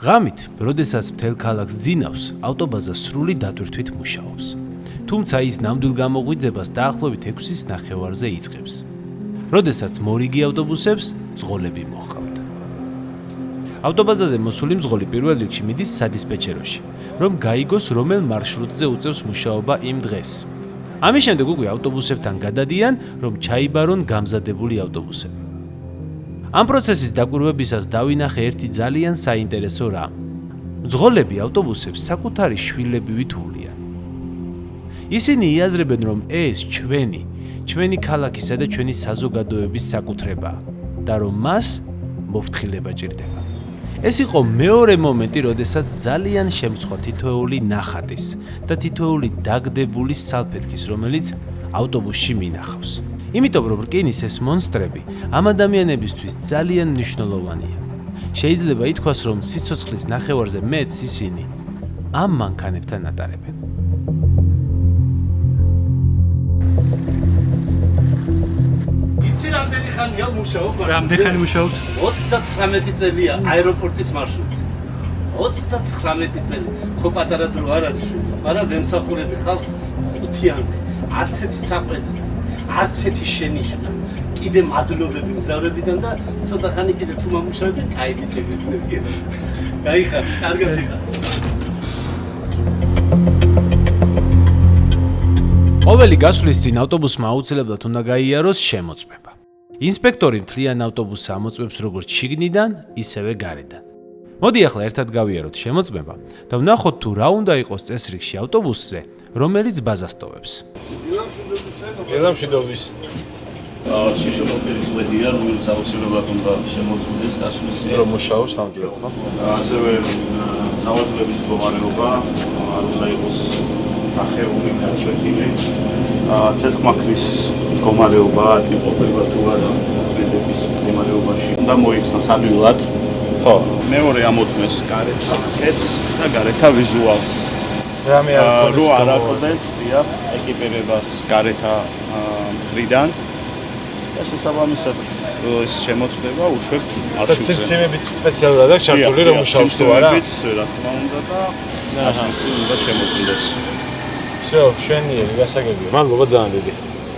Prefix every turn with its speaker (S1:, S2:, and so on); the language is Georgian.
S1: ღამით, როდესაც მთელ ქალაქს ძინავს, ავტობაზა სრული დატვირთვით მუშაობს. თუმცა ის ნამდვილ გამოღვიძებას დაახლოებით 6-ის ნახევარზე იწყებს. როდესაც მორიგი ავტობუსებს ძღოლები მოჰყავთ. ავტობაზაზე მოსული მძღოლი პირველ რიგში მიდის სადისპეჩეროში, რომ გაიგოს რომელ მარშრუტზე უწევს მუშაობა იმ დღეს. ამის შემდეგ უკვე ავტობუსებთან გადადიან, რომ ჩაიბარონ გამზადებული ავტობუსები. ამ პროცესის დაკვირვებისას დავინახე ერთი ძალიან საინტერესო რამ. მძღოლები ავტობუსებს საკუთარი შვილებივით უვლიან. ისინი იაზრებენ, რომ ეს ჩვენი ქალაქისა და ჩვენი საზოგადოების საკუთრებაა და რომ მას მოფრთხილება ჭირდება. ეს იყო მეორე მომენტი, როდესაც ძალიან შემწყვა თითოეული ნახატის და თითოეული დაგდებული სალფეთქის, რომელიც ავტობუსში მინახავს. იმიტომ რომ რკინის ეს მონსტრები ამ ადამიანებისთვის ძალიან მნიშვნელოვანია. შეიძლება ითქვას, რომ სიცოცხლის ნახევარზე მეტს ისინი ამ მანქანებთან ატარებენ.
S2: იცი რამდენი ხანია მუშაობ?
S3: რამდენი ხანი მუშაობთ?
S2: 39 წელია აეროპორტის მარშრუტზე. 39 წელი. ხო პატარა დრო არ არის, მაგრამ ვემსახურები ხალხს 5-იანზე. არც ერთი საყვეთო, არც ერთი შენიშვნა. კიდე მადლობები მგზავრებიდან და ცოტა ხანი კიდე თუ მომუშავებენ, კაი ბიჭები გქონდეთ. გაიხარ, კარგად იხარ.
S1: ყოველი გასვლის წინ ავტობუსმა აუცილებლად უნდა გაიაროს შემოწმება. ინსპექტორი მთლიან ავტობუსს ამოწმებს როგორც შიგნიდან, ისევე გარედან. მოდი ახლა ერთად გავიაროთ შემოწმება და ვნახოთ თუ რა უნდა იყოს წესრიგში ავტობუსზე, რომელიც ბაზას ტოვებს.
S4: ელამშვიდობის.
S5: შიშობობის ვედია, რომელიც აუცილებლად უნდა შემოწმდეს გასვლის წინ.
S4: რომ მუშაობს ნამდვილად, ხო?
S5: ასევე სავალდლების მდგომარეობა არ უნდა იყოს ახეული გაწვეთილი. ცეცხლმაქრის მდგომარეობა იმყოფება თუ არა ბედების მდგომარეობაში. უნდა მოიხსნას ადვილად.
S4: ხო.
S5: მეორე ამოწმეს გარეთა კეთს და გარეთა ვიზუალს.
S4: რამე არ
S5: რო არ აკვდეს დიახ ეკიპირებას გარეთა მხრიდან და შესაბამისად ეს შემოწმება უშვებთ
S4: არშივზე. ციმციმებიც სპეციალურად აქვს ჩართული რომ მუშაობს თუ არა?
S5: ციმციმებიც რა თქმა უნდა და არშივზე უნდა შემოწმდეს.
S4: всё, შვენიერი, გასაგებია. მადლობა ძალიან დიდი.